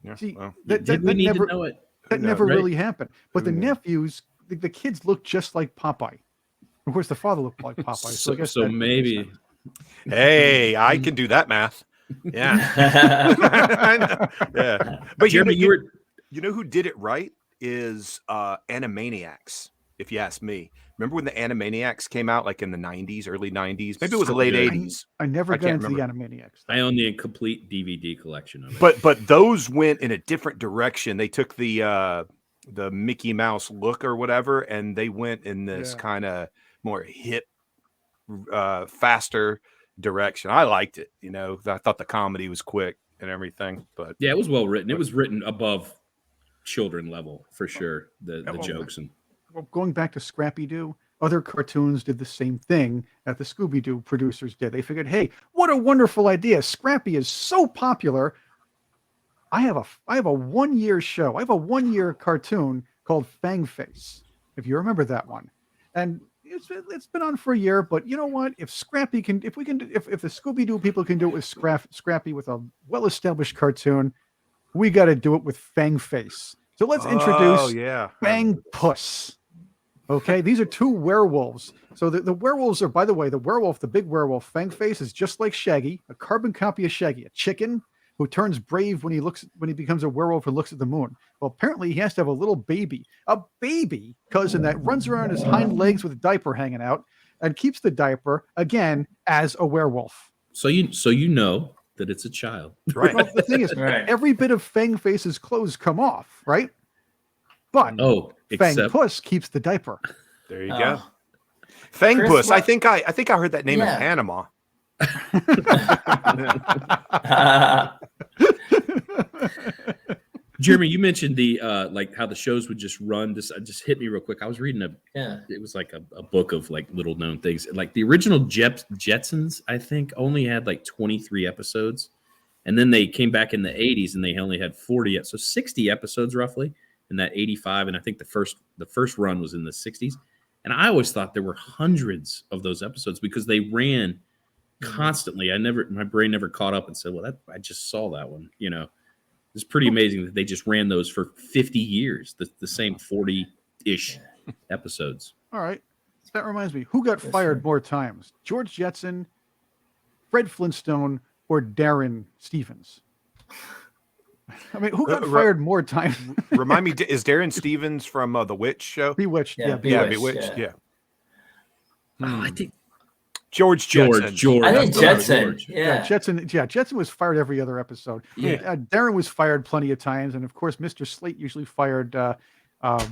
Yeah. See, Well, did we need to know it? that Who never knows, right? really happened. But the Who knows? nephews, the kids looked just like Popeye. Of course, the father looked like Popeye. So, I guess So that makes maybe sense. hey, I can do that math. Yeah. I know. Yeah. But Jeremy, you were you know who did it right is Animaniacs, if you ask me. Remember when the Animaniacs came out like in the 90s, early 90s? Maybe it was the So late good. 80s. I never I got can't into the Animaniacs. I own the complete DVD collection of it. But those went in a different direction. They took the Mickey Mouse look or whatever, and they went in this Yeah. kind of more hip, faster direction. I liked it. You know, I thought the comedy was quick and everything. But Yeah, it was well written. It was written above children level for sure. The well, jokes and Well, going back to Scrappy Doo, other cartoons did the same thing that the Scooby Doo producers did. They figured, hey, what a wonderful idea! Scrappy is so popular. I have a 1 year show. I have a 1 year cartoon called Fang Face. If you remember that one, and it's been on for a year. But you know what? If Scrappy can, if the Scooby Doo people can do it with Scrappy with a well established cartoon, we got to do it with Fang Face. So let's introduce yeah. Fang Puss. Okay, these are two werewolves. So the werewolves are, by the way, the big werewolf, Fang Face, is just like Shaggy, a carbon copy of Shaggy, a chicken who turns brave when he becomes a werewolf and looks at the moon. Well, apparently he has to have a little baby cousin that runs around his hind legs with a diaper hanging out and keeps the diaper again as a werewolf. so you know that it's a child. Right. Well, the thing is, Right. every bit of Fang Face's clothes come off, right? But Oh, Fang except Puss keeps the diaper. There you Oh. go. Fang Chris, Puss. I what- think I heard that name Yeah. in Panama. Jeremy, you mentioned the like how the shows would just run. Just hit me real quick. I was reading Yeah. it was like a book of like little known things. Like the original Jetsons, I think, only had like 23 episodes. And then they came back in the 80s and they only had 40, so 60 episodes roughly in that 85. And I think the first run was in the 60s. And I always thought there were hundreds of those episodes because they ran constantly. My brain never caught up and said, well, I just saw that one. You know, it's pretty amazing that they just ran those for 50 years, the same 40-ish episodes. All right. That reminds me, who got fired more times? George Jetson, Fred Flintstone, or Darren Stevens? I mean, who got fired more times? Remind me, is Darren Stevens from The Witch show? Bewitched. Yeah, Bewitched. Yeah. I think George Jetson. George. I think Jetson. George. Yeah. Jetson was fired every other episode. Yeah. Darren was fired plenty of times, and of course, Mr. Slate usually fired Fred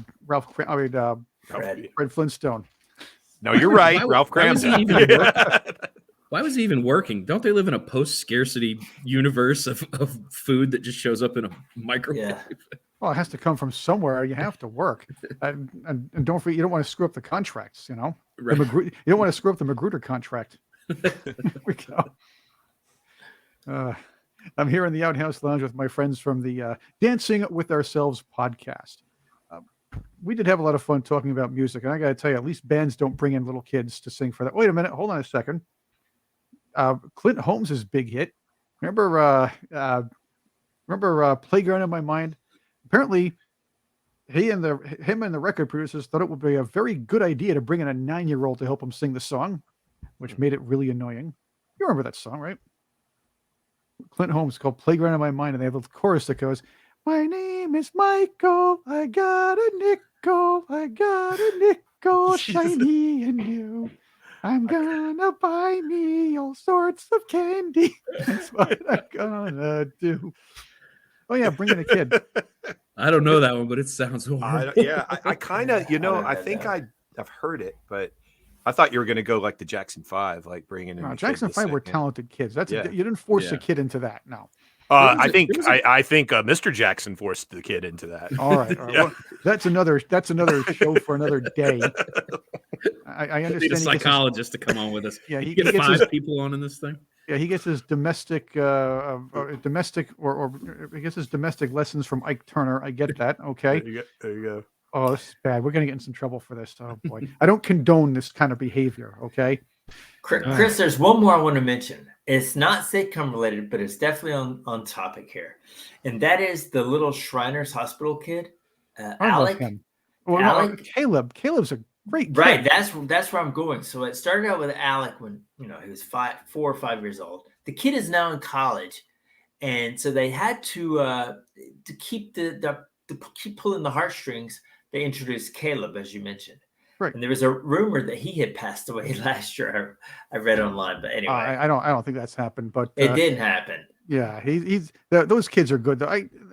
Flintstone. No, you're right. Ralph Cramston. Why was he even working? Don't they live in a post-scarcity universe of food that just shows up in a microwave? Yeah. Well, it has to come from somewhere. You have to work, and don't forget, you don't want to screw up the contracts. You know, Right. you don't want to screw up the Magruder contract. There we go. I'm here in the Outhouse Lounge with my friends from the Dancing with Ourselves podcast. We did have a lot of fun talking about music, and I got to tell you, at least bands don't bring in little kids to sing for that. Wait a minute, hold on a second. Clint Holmes' big hit. Remember Playground in My Mind? Apparently, him and the record producers thought it would be a very good idea to bring in a 9-year-old to help him sing the song, which made it really annoying. You remember that song, right? Clint Holmes, called Playground in My Mind, and they have a chorus that goes, "My name is Michael, I got a nickel, shiny and new. I'm gonna buy me all sorts of candy. That's what I'm gonna do." Oh yeah, bring in a kid. I don't know that one, but it sounds horrible. I kind of, I think I've heard it, but I thought you were going to go like the Jackson 5, like bringing in. No, Jackson 5 were talented kids. You didn't force a kid into that. No. I think Mr. Jackson forced the kid into that. All right. Well, that's another show for another day. I understand. Need a psychologist to come on with us. Yeah, he get 5 people on in this thing. Yeah, he gets his domestic domestic lessons from Ike Turner. I get that. Okay. There you go. Oh, this is bad. We're gonna get in some trouble for this. Oh boy, I don't condone this kind of behavior. Okay. Chris, there's one more I want to mention. It's not sitcom related, but it's definitely on topic here, and that is the little Shriners Hospital kid, Alec. Well, Alec. Caleb. Caleb's a great kid. Right, that's where I'm going. So it started out with Alec when he was 4 or 5 years old. The kid is now in college, and so they had to keep to keep pulling the heartstrings. They introduced Caleb, as you mentioned. Right. And there was a rumor that he had passed away last year. I read online, but anyway, I don't think that's happened, but it didn't happen. Yeah, those kids are good.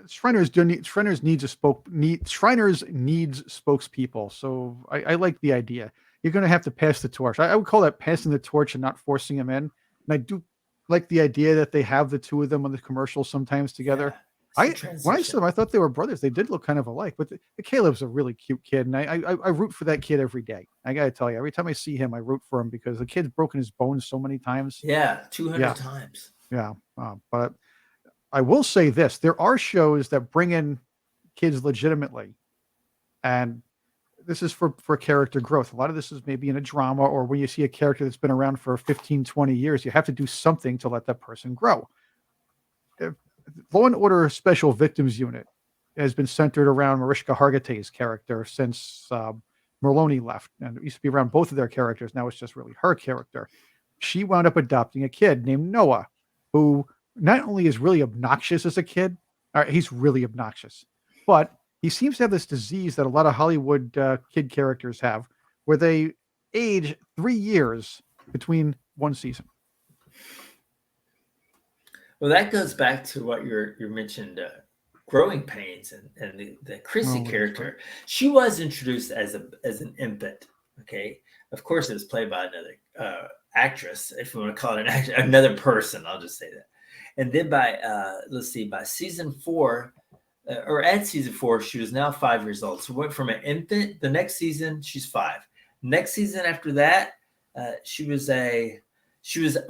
Shriners needs spokespeople. So I like the idea. You're going to have to pass the torch. I would call that passing the torch and not forcing them in. And I do like the idea that they have the two of them on the commercials sometimes together. Yeah. When I saw them, I thought they were brothers. They did look kind of alike, but the Caleb's a really cute kid, and I root for that kid every day. I got to tell you, every time I see him, I root for him because the kid's broken his bones so many times. Yeah, 200 times. Yeah, but I will say this: there are shows that bring in kids legitimately, and this is for character growth. A lot of this is maybe in a drama, or when you see a character that's been around for 15, 20 years, you have to do something to let that person grow. Law and Order Special Victims Unit has been centered around Mariska Hargitay's character since Merloni left, and it used to be around both of their characters. Now it's just really her character. She wound up adopting a kid named Noah, who not only is really obnoxious as a kid, he's really obnoxious, but he seems to have this disease that a lot of Hollywood kid characters have, where they age 3 years between one season. Well, that goes back to what you mentioned, growing pains, and the Chrissy character. She was introduced as an infant. Okay, of course, it was played by another actress, if you want to call it another person. I'll just say that. And then by season 4, or at season 4, she was now 5 years old. So went from an infant. The next season, she's 5. Next season after that, she was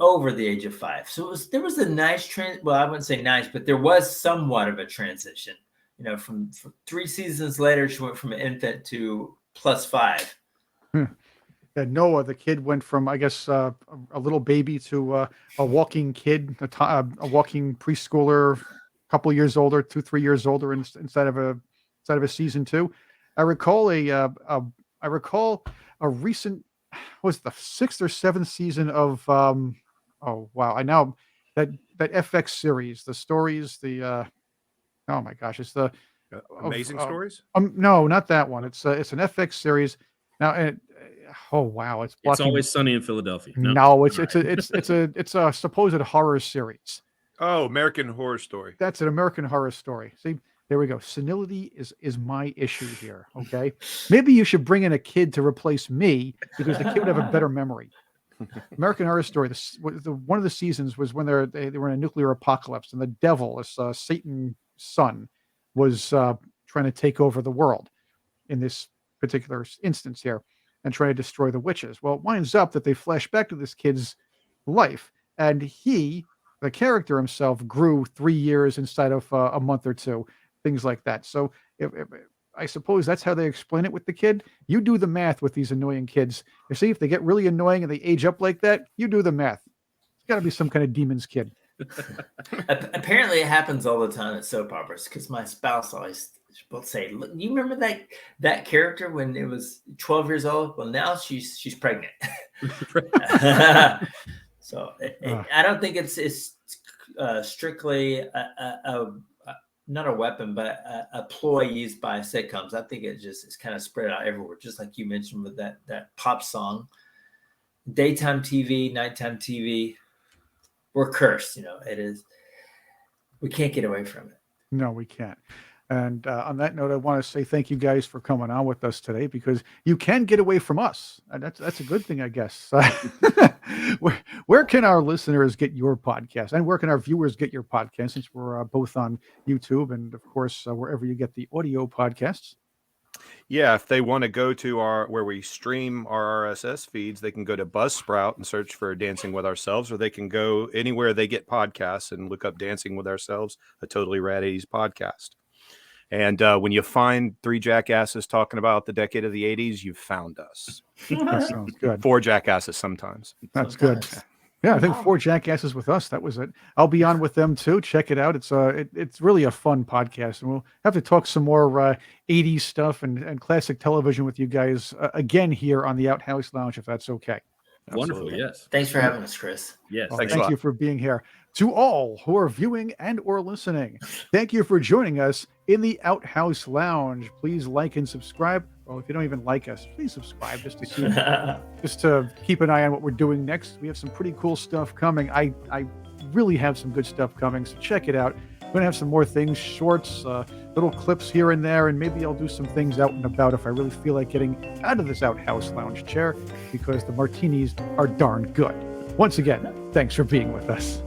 over the age of 5. So there was a nice well, I wouldn't say nice, but there was somewhat of a transition. From 3 seasons later, she went from an infant to +5. Noah, the kid went from, I guess, a little baby to a walking kid, a walking preschooler, a couple years older, 2, 3 years older, inside of a season two. I recall I recall a recent, was the sixth or seventh season of oh wow, I now that FX series, the stories, oh my gosh, it's the Amazing Stories. no, not that one. It's an FX series. Now, oh wow, it's It's blocking. Always Sunny in Philadelphia. No, it's All right. it's a supposed horror series. Oh, American Horror Story. That's an American Horror Story. See, there we go. Senility is my issue here. Okay, maybe you should bring in a kid to replace me because the kid would have a better memory. American Horror Story. One of the seasons was when they were in a nuclear apocalypse, and the devil, this Satan's son, was trying to take over the world in this particular instance here, and try to destroy the witches. Well, it winds up that they flash back to this kid's life, and the character himself, grew 3 years inside of a month or two, things like that. So I suppose that's how they explain it with the kid. You do the math with these annoying kids. You see, if they get really annoying and they age up like that, you do the math. It's got to be some kind of demon's kid. Apparently, it happens all the time at soap operas because my spouse always will say, "Look, you remember that character when it was 12 years old? Well, now she's pregnant." So I don't think it's strictly not a weapon, but a ploy used by sitcoms. I think it's kind of spread out everywhere, just like you mentioned with that pop song. Daytime TV, nighttime TV, we're cursed. It is. We can't get away from it. No, we can't. And on that note, I want to say thank you guys for coming on with us today, because you can get away from us. And that's a good thing, I guess. Where can our listeners get your podcast, and where can our viewers get your podcast, since we're both on YouTube and, of course, wherever you get the audio podcasts? Yeah, if they want to go to where we stream our RSS feeds, they can go to Buzzsprout and search for Dancing with Ourselves, or they can go anywhere they get podcasts and look up Dancing with Ourselves, a Totally Rad 80s podcast. And when you find three jackasses talking about the decade of the 80s, you've found us. That sounds good. Four jackasses sometimes. That's good. Yeah, I think four jackasses with us. That was it. I'll be on with them too. Check it out. It's really a fun podcast, and we'll have to talk some more 80s stuff and classic television with you guys again here on the Outhouse Lounge, if that's okay. Wonderful. Absolutely. Yes. Thanks for having us, Chris. Yes. Well, Thanks a thank lot. you for being here. To all who are viewing and or listening, thank you for joining us in the Outhouse Lounge. Please like and subscribe. Well, if you don't even like us, please subscribe just to keep an eye on what we're doing next. We have some pretty cool stuff coming. I really have some good stuff coming, so check it out. We're going to have some more things, shorts, little clips here and there, and maybe I'll do some things out and about if I really feel like getting out of this Outhouse Lounge chair, because the martinis are darn good. Once again, thanks for being with us.